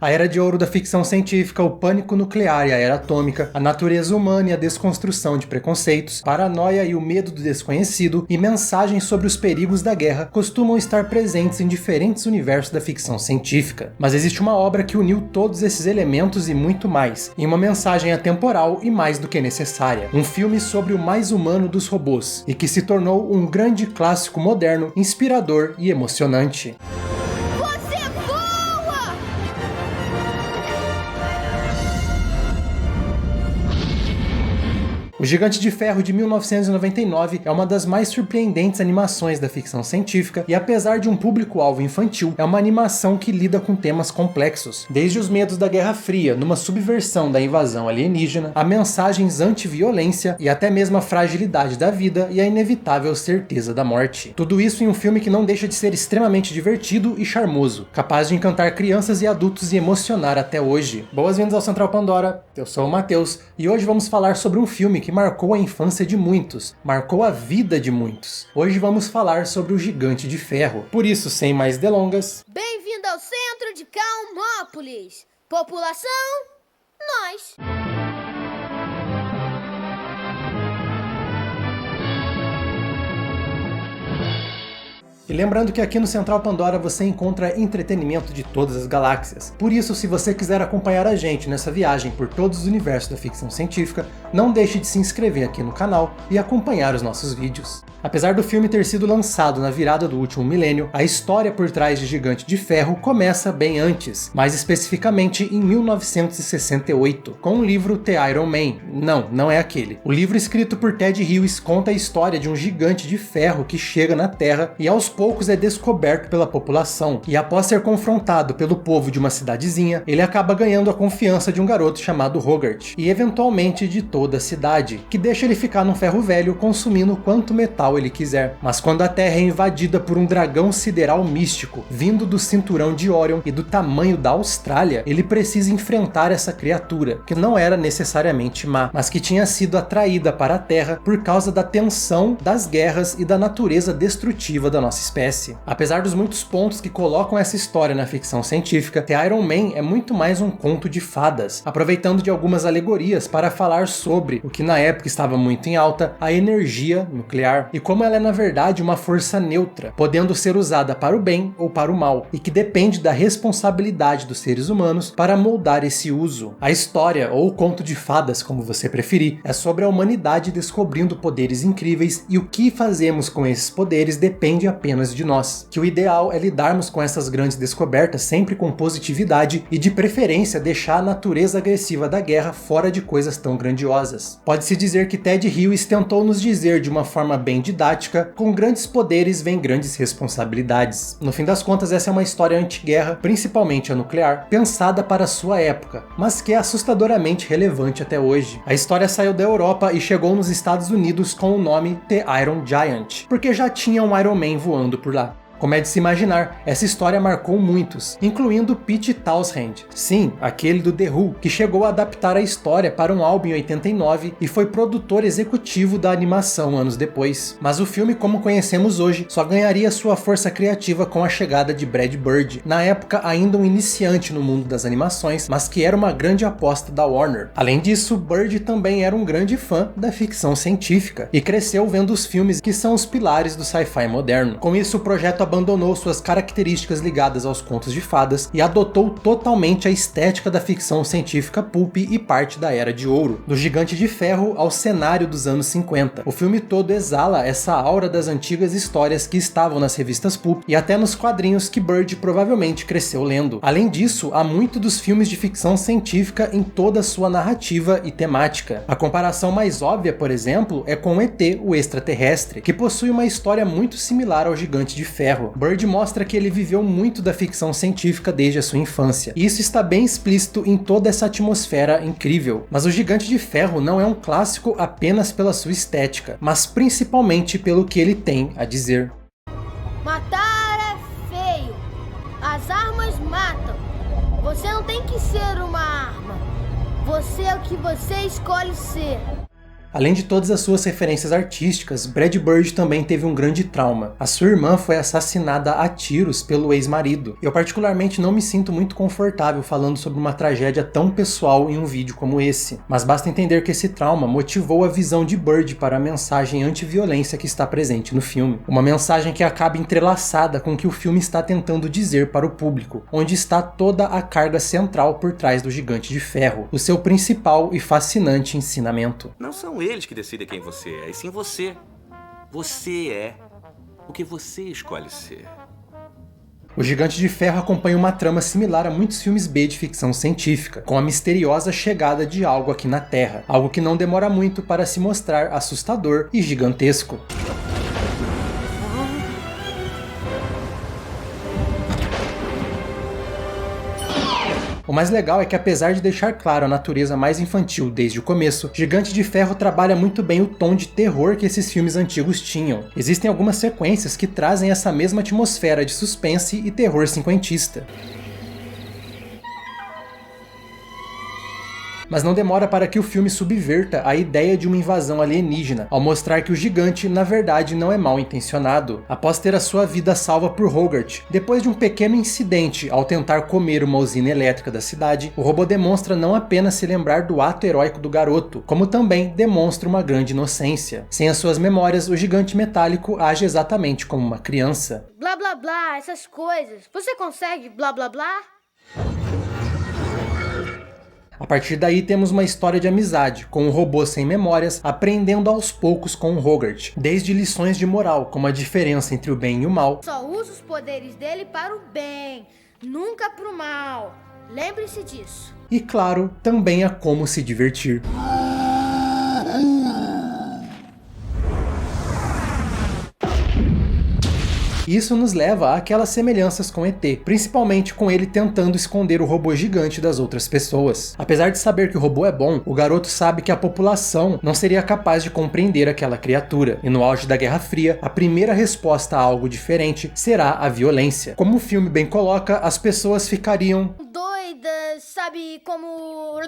A Era de Ouro da ficção científica, o pânico nuclear e a era atômica, a natureza humana e a desconstrução de preconceitos, paranoia e o medo do desconhecido e mensagens sobre os perigos da guerra costumam estar presentes em diferentes universos da ficção científica. Mas existe uma obra que uniu todos esses elementos e muito mais, em uma mensagem atemporal e mais do que necessária. Um filme sobre o mais humano dos robôs, e que se tornou um grande clássico moderno, inspirador e emocionante. O Gigante de Ferro de 1999 é uma das mais surpreendentes animações da ficção científica e, apesar de um público-alvo infantil, é uma animação que lida com temas complexos, desde os medos da Guerra Fria, numa subversão da invasão alienígena, a mensagens anti-violência e até mesmo a fragilidade da vida e a inevitável certeza da morte. Tudo isso em um filme que não deixa de ser extremamente divertido e charmoso, capaz de encantar crianças e adultos e emocionar até hoje. Boas-vindas ao Central Pandora, eu sou o Matheus e hoje vamos falar sobre um filme que marcou a infância de muitos, marcou a vida de muitos. Hoje vamos falar sobre o Gigante de Ferro. Por isso, sem mais delongas... Bem-vindo ao centro de Calmópolis. População, nós. E lembrando que aqui no Central Pandora você encontra entretenimento de todas as galáxias. Por isso, se você quiser acompanhar a gente nessa viagem por todos os universos da ficção científica, não deixe de se inscrever aqui no canal e acompanhar os nossos vídeos. Apesar do filme ter sido lançado na virada do último milênio, a história por trás de Gigante de Ferro começa bem antes, mais especificamente em 1968, com o livro The Iron Man. Não é aquele. O livro escrito por Ted Hughes conta a história de um gigante de ferro que chega na Terra e aos poucos é descoberto pela população, e após ser confrontado pelo povo de uma cidadezinha, ele acaba ganhando a confiança de um garoto chamado Hogarth, e eventualmente de toda a cidade, que deixa ele ficar num ferro velho consumindo quanto metal ele quiser. Mas quando a Terra é invadida por um dragão sideral místico, vindo do cinturão de Orion e do tamanho da Austrália, ele precisa enfrentar essa criatura, que não era necessariamente má, mas que tinha sido atraída para a Terra por causa da tensão, das guerras e da natureza destrutiva da nossa espécie. Apesar dos muitos pontos que colocam essa história na ficção científica, The Iron Man é muito mais um conto de fadas, aproveitando de algumas alegorias para falar sobre o que na época estava muito em alta, a energia nuclear, e como ela é na verdade uma força neutra, podendo ser usada para o bem ou para o mal, e que depende da responsabilidade dos seres humanos para moldar esse uso. A história, ou conto de fadas, como você preferir, é sobre a humanidade descobrindo poderes incríveis, e o que fazemos com esses poderes depende apenas de nós. Que o ideal é lidarmos com essas grandes descobertas sempre com positividade e, de preferência, deixar a natureza agressiva da guerra fora de coisas tão grandiosas. Pode-se dizer que Ted Hughes tentou nos dizer de uma forma bem didática: com grandes poderes vem grandes responsabilidades. No fim das contas, essa é uma história anti-guerra, principalmente a nuclear, pensada para sua época, mas que é assustadoramente relevante até hoje. A história saiu da Europa e chegou nos Estados Unidos com o nome The Iron Giant, porque já tinha um Iron Man voando por lá. Como é de se imaginar, essa história marcou muitos, incluindo Pete Townshend, sim, aquele do The Who, que chegou a adaptar a história para um álbum em 89 e foi produtor executivo da animação anos depois. Mas o filme, como conhecemos hoje, só ganharia sua força criativa com a chegada de Brad Bird, na época ainda um iniciante no mundo das animações, mas que era uma grande aposta da Warner. Além disso, Bird também era um grande fã da ficção científica e cresceu vendo os filmes que são os pilares do sci-fi moderno. Com isso, o projeto abandonou suas características ligadas aos contos de fadas e adotou totalmente a estética da ficção científica pulp e parte da Era de Ouro, do Gigante de Ferro ao cenário dos anos 50. O filme todo exala essa aura das antigas histórias que estavam nas revistas pulp e até nos quadrinhos que Bird provavelmente cresceu lendo. Além disso, há muito dos filmes de ficção científica em toda a sua narrativa e temática. A comparação mais óbvia, por exemplo, é com ET, o extraterrestre, que possui uma história muito similar ao Gigante de Ferro. Bird mostra que ele viveu muito da ficção científica desde a sua infância, e isso está bem explícito em toda essa atmosfera incrível. Mas o Gigante de Ferro não é um clássico apenas pela sua estética, mas principalmente pelo que ele tem a dizer. Matar é feio. As armas matam. Você não tem que ser uma arma. Você é o que você escolhe ser. Além de todas as suas referências artísticas, Brad Bird também teve um grande trauma. A sua irmã foi assassinada a tiros pelo ex-marido. Eu particularmente não me sinto muito confortável falando sobre uma tragédia tão pessoal em um vídeo como esse, mas basta entender que esse trauma motivou a visão de Bird para a mensagem anti-violência que está presente no filme. Uma mensagem que acaba entrelaçada com o que o filme está tentando dizer para o público, onde está toda a carga central por trás do Gigante de Ferro, o seu principal e fascinante ensinamento. Não são eles que decidem quem você é, e sim você. Você é o que você escolhe ser. O Gigante de Ferro acompanha uma trama similar a muitos filmes B de ficção científica, com a misteriosa chegada de algo aqui na Terra, algo que não demora muito para se mostrar assustador e gigantesco. O mais legal é que, apesar de deixar claro a natureza mais infantil desde o começo, Gigante de Ferro trabalha muito bem o tom de terror que esses filmes antigos tinham. Existem algumas sequências que trazem essa mesma atmosfera de suspense e terror cinquentista. Mas não demora para que o filme subverta a ideia de uma invasão alienígena, ao mostrar que o gigante, na verdade, não é mal intencionado. Após ter a sua vida salva por Hogarth, depois de um pequeno incidente ao tentar comer uma usina elétrica da cidade, o robô demonstra não apenas se lembrar do ato heróico do garoto, como também demonstra uma grande inocência. Sem as suas memórias, o gigante metálico age exatamente como uma criança. Blá blá blá, essas coisas. Você consegue blá blá blá? A partir daí temos uma história de amizade, com um robô sem memórias aprendendo aos poucos com o Hogarth, desde lições de moral, como a diferença entre o bem e o mal. Só usa os poderes dele para o bem, nunca para o mal. Lembre-se disso. E claro, também a como se divertir. Isso nos leva àquelas semelhanças com ET, principalmente com ele tentando esconder o robô gigante das outras pessoas. Apesar de saber que o robô é bom, o garoto sabe que a população não seria capaz de compreender aquela criatura, e no auge da Guerra Fria, a primeira resposta a algo diferente será a violência. Como o filme bem coloca, as pessoas ficariam doidas, sabe, como...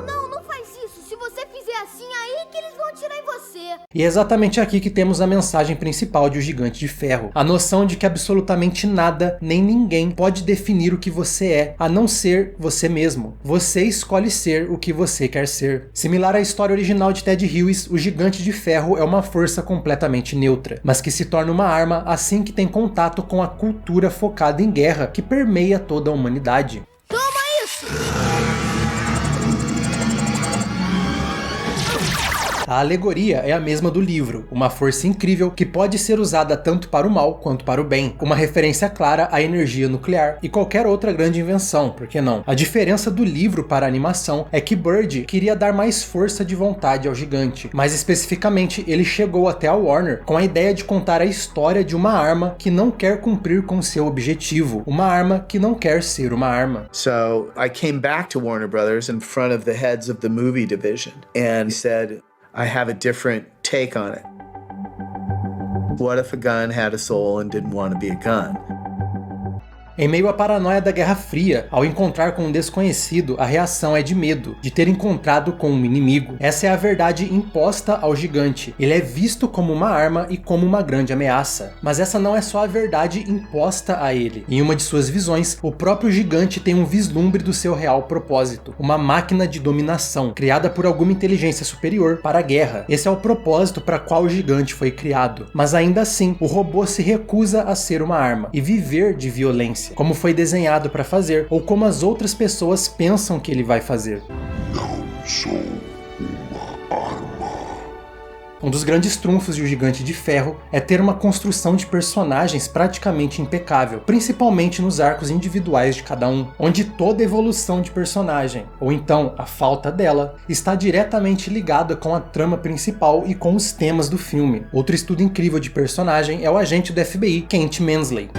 Não faz isso. Se você fizer assim, aí que eles vão atirar em você. E é exatamente aqui que temos a mensagem principal de O Gigante de Ferro. A noção de que absolutamente nada, nem ninguém, pode definir o que você é, a não ser você mesmo. Você escolhe ser o que você quer ser. Similar à história original de Ted Hughes, o Gigante de Ferro é uma força completamente neutra, mas que se torna uma arma assim que tem contato com a cultura focada em guerra que permeia toda a humanidade. Toma isso! A alegoria é a mesma do livro, uma força incrível que pode ser usada tanto para o mal quanto para o bem, uma referência clara à energia nuclear e qualquer outra grande invenção, por que não? A diferença do livro para a animação é que Bird queria dar mais força de vontade ao gigante, mais especificamente ele chegou até a Warner com a ideia de contar a história de uma arma que não quer cumprir com seu objetivo, uma arma que não quer ser uma arma. So I came back to Warner Brothers in front of the heads of the movie division and said, I have a different take on it. What if a gun had a soul and didn't want to be a gun? Em meio à paranoia da Guerra Fria, ao encontrar com um desconhecido, a reação é de medo, de ter encontrado com um inimigo. Essa é a verdade imposta ao gigante. Ele é visto como uma arma e como uma grande ameaça. Mas essa não é só a verdade imposta a ele. Em uma de suas visões, o próprio gigante tem um vislumbre do seu real propósito, uma máquina de dominação, criada por alguma inteligência superior para a guerra. Esse é o propósito para qual o gigante foi criado. Mas ainda assim, o robô se recusa a ser uma arma e viver de violência, como foi desenhado para fazer, ou como as outras pessoas pensam que ele vai fazer. Não sou uma arma. Um dos grandes trunfos de O Gigante de Ferro é ter uma construção de personagens praticamente impecável, principalmente nos arcos individuais de cada um, onde toda evolução de personagem, ou então a falta dela, está diretamente ligada com a trama principal e com os temas do filme. Outro estudo incrível de personagem é o agente do FBI, Kent Mansley.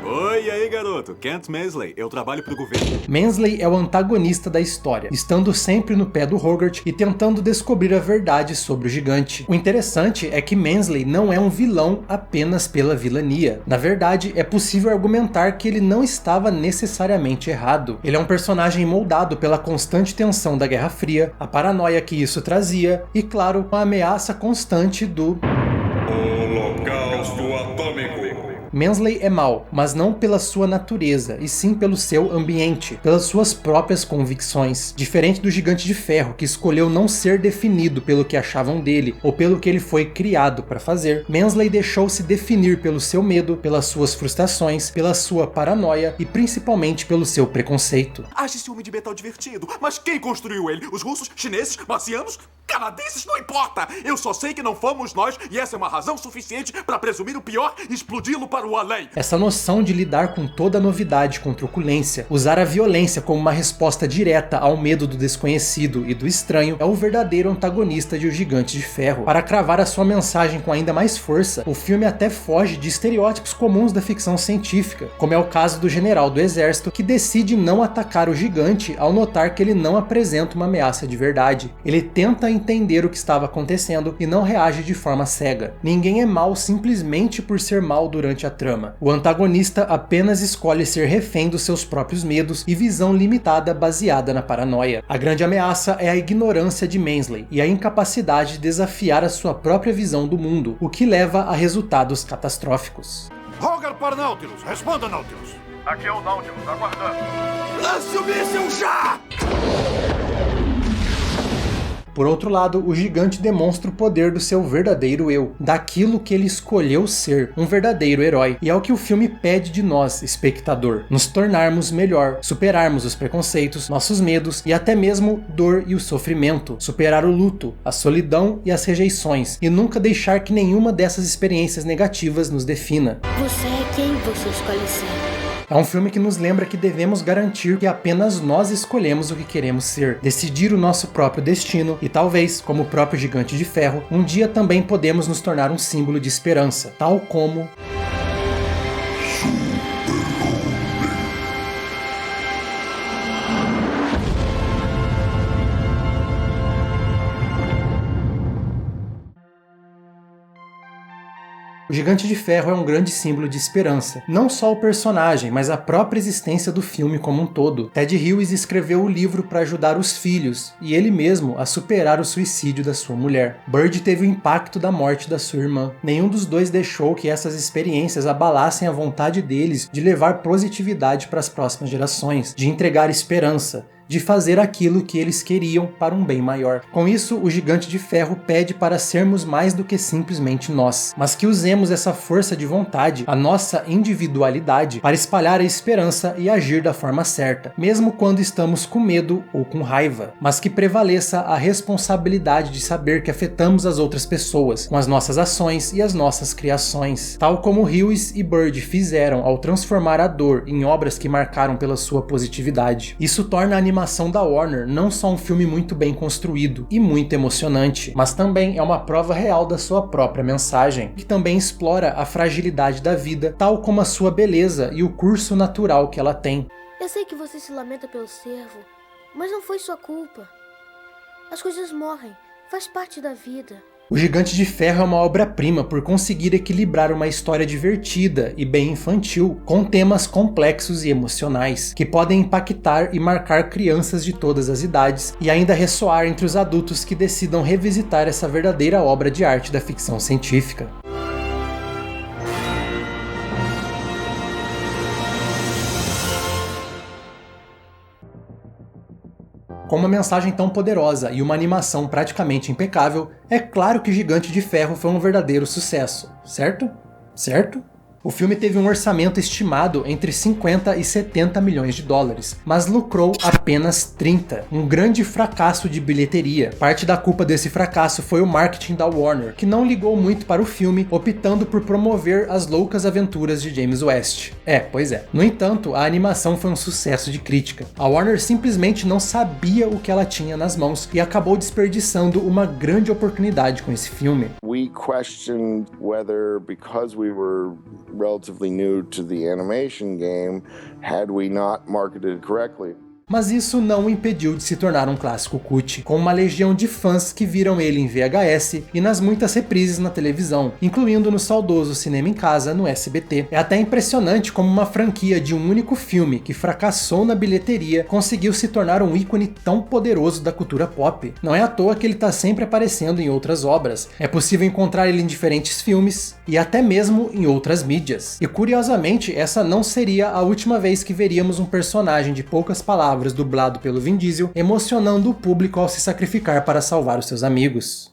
Oi, e aí garoto. Kent Mansley. Eu trabalho pro governo. Mansley é o antagonista da história, estando sempre no pé do Hogarth e tentando descobrir a verdade sobre o gigante. O interessante é que Mansley não é um vilão apenas pela vilania. Na verdade, é possível argumentar que ele não estava necessariamente errado. Ele é um personagem moldado pela constante tensão da Guerra Fria, a paranoia que isso trazia e, claro, a ameaça constante do Holocausto Atômico. Mansley é mau, mas não pela sua natureza, e sim pelo seu ambiente, pelas suas próprias convicções. Diferente do Gigante de Ferro, que escolheu não ser definido pelo que achavam dele, ou pelo que ele foi criado para fazer, Mansley deixou-se definir pelo seu medo, pelas suas frustrações, pela sua paranoia e principalmente pelo seu preconceito. Acho esse homem de metal divertido, mas quem construiu ele? Os russos, chineses, marcianos, canadenses? Não importa! Eu só sei que não fomos nós e essa é uma razão suficiente para presumir o pior e explodi-lo para o além. Essa noção de lidar com toda a novidade com truculência, usar a violência como uma resposta direta ao medo do desconhecido e do estranho, é o verdadeiro antagonista de O Gigante de Ferro. Para cravar a sua mensagem com ainda mais força, o filme até foge de estereótipos comuns da ficção científica, como é o caso do general do exército que decide não atacar o gigante ao notar que ele não apresenta uma ameaça de verdade. Ele tenta entender o que estava acontecendo e não reage de forma cega. Ninguém é mau simplesmente por ser mau durante a trama. O antagonista apenas escolhe ser refém dos seus próprios medos e visão limitada baseada na paranoia. A grande ameaça é a ignorância de Mansley e a incapacidade de desafiar a sua própria visão do mundo, o que leva a resultados catastróficos. Hogarth para Nautilus. Responda, Nautilus. Aqui é o Nautilus, aguardando. Lance o míssil já! Por outro lado, o gigante demonstra o poder do seu verdadeiro eu, daquilo que ele escolheu ser, um verdadeiro herói. E é o que o filme pede de nós, espectador, nos tornarmos melhor, superarmos os preconceitos, nossos medos e até mesmo dor e o sofrimento, superar o luto, a solidão e as rejeições, e nunca deixar que nenhuma dessas experiências negativas nos defina. Você é quem você escolhe ser. É um filme que nos lembra que devemos garantir que apenas nós escolhemos o que queremos ser, decidir o nosso próprio destino e talvez, como o próprio Gigante de Ferro, um dia também podemos nos tornar um símbolo de esperança, tal como O Gigante de Ferro é um grande símbolo de esperança. Não só o personagem, mas a própria existência do filme como um todo. Ted Hughes escreveu o livro para ajudar os filhos, e ele mesmo a superar o suicídio da sua mulher. Bird teve o impacto da morte da sua irmã. Nenhum dos dois deixou que essas experiências abalassem a vontade deles de levar positividade para as próximas gerações, de entregar esperança, de fazer aquilo que eles queriam para um bem maior. Com isso, o Gigante de Ferro pede para sermos mais do que simplesmente nós, mas que usemos essa força de vontade, a nossa individualidade, para espalhar a esperança e agir da forma certa, mesmo quando estamos com medo ou com raiva, mas que prevaleça a responsabilidade de saber que afetamos as outras pessoas com as nossas ações e as nossas criações, tal como Hughes e Bird fizeram ao transformar a dor em obras que marcaram pela sua positividade. Isso torna a animação da Warner não só um filme muito bem construído e muito emocionante, mas também é uma prova real da sua própria mensagem, que também explora a fragilidade da vida, tal como a sua beleza e o curso natural que ela tem. Eu sei que você se lamenta pelo cervo, mas não foi sua culpa. As coisas morrem, faz parte da vida. O Gigante de Ferro é uma obra-prima por conseguir equilibrar uma história divertida e bem infantil com temas complexos e emocionais, que podem impactar e marcar crianças de todas as idades e ainda ressoar entre os adultos que decidam revisitar essa verdadeira obra de arte da ficção científica. Com uma mensagem tão poderosa e uma animação praticamente impecável, é claro que Gigante de Ferro foi um verdadeiro sucesso, certo? Certo? O filme teve um orçamento estimado entre 50 e 70 milhões de dólares, mas lucrou apenas 30, um grande fracasso de bilheteria. Parte da culpa desse fracasso foi o marketing da Warner, que não ligou muito para o filme, optando por promover as loucas aventuras de James West. Pois é. No entanto, a animação foi um sucesso de crítica. A Warner simplesmente não sabia o que ela tinha nas mãos e acabou desperdiçando uma grande oportunidade com esse filme. We questioned whether, because we were relatively new to the animation game, had we not marketed correctly. Mas isso não o impediu de se tornar um clássico cult, com uma legião de fãs que viram ele em VHS e nas muitas reprises na televisão, incluindo no saudoso Cinema em Casa no SBT. É até impressionante como uma franquia de um único filme que fracassou na bilheteria conseguiu se tornar um ícone tão poderoso da cultura pop. Não é à toa que ele está sempre aparecendo em outras obras, é possível encontrar ele em diferentes filmes e até mesmo em outras mídias. E curiosamente, essa não seria a última vez que veríamos um personagem de poucas palavras dublado pelo Vin Diesel, emocionando o público ao se sacrificar para salvar os seus amigos.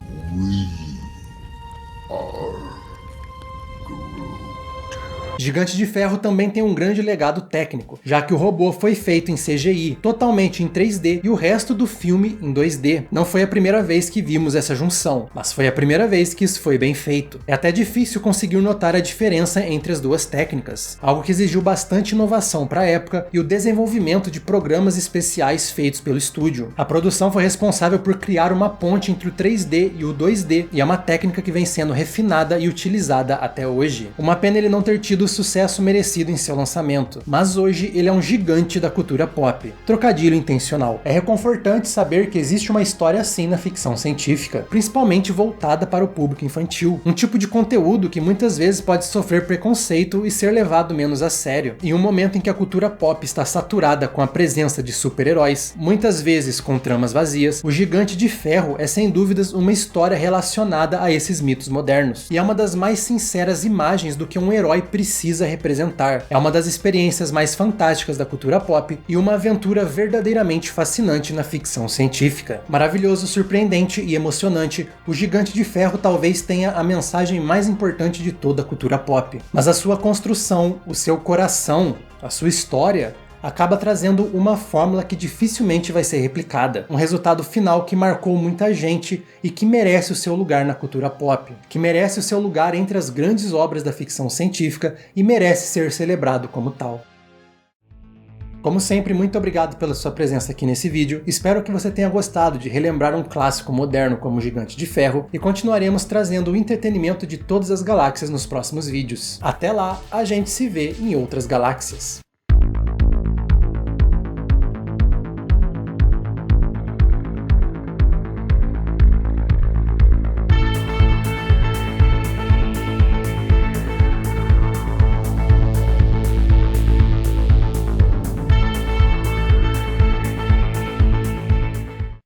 Gigante de Ferro também tem um grande legado técnico, já que o robô foi feito em CGI, totalmente em 3D, e o resto do filme em 2D. Não foi a primeira vez que vimos essa junção, mas foi a primeira vez que isso foi bem feito. É até difícil conseguir notar a diferença entre as duas técnicas, algo que exigiu bastante inovação para a época e o desenvolvimento de programas especiais feitos pelo estúdio. A produção foi responsável por criar uma ponte entre o 3D e o 2D, e é uma técnica que vem sendo refinada e utilizada até hoje. Uma pena ele não ter tido o sucesso merecido em seu lançamento, mas hoje ele é um gigante da cultura pop. Trocadilho intencional. É reconfortante saber que existe uma história assim na ficção científica, principalmente voltada para o público infantil, um tipo de conteúdo que muitas vezes pode sofrer preconceito e ser levado menos a sério. Em um momento em que a cultura pop está saturada com a presença de super-heróis, muitas vezes com tramas vazias, o Gigante de Ferro é sem dúvidas uma história relacionada a esses mitos modernos, e é uma das mais sinceras imagens do que um herói precisa representar. É uma das experiências mais fantásticas da cultura pop e uma aventura verdadeiramente fascinante na ficção científica. Maravilhoso, surpreendente e emocionante, o Gigante de Ferro talvez tenha a mensagem mais importante de toda a cultura pop. Mas a sua construção, o seu coração, a sua história acaba trazendo uma fórmula que dificilmente vai ser replicada. Um resultado final que marcou muita gente e que merece o seu lugar na cultura pop, que merece o seu lugar entre as grandes obras da ficção científica e merece ser celebrado como tal. Como sempre, muito obrigado pela sua presença aqui nesse vídeo, espero que você tenha gostado de relembrar um clássico moderno como Gigante de Ferro e continuaremos trazendo o entretenimento de todas as galáxias nos próximos vídeos. Até lá, a gente se vê em outras galáxias.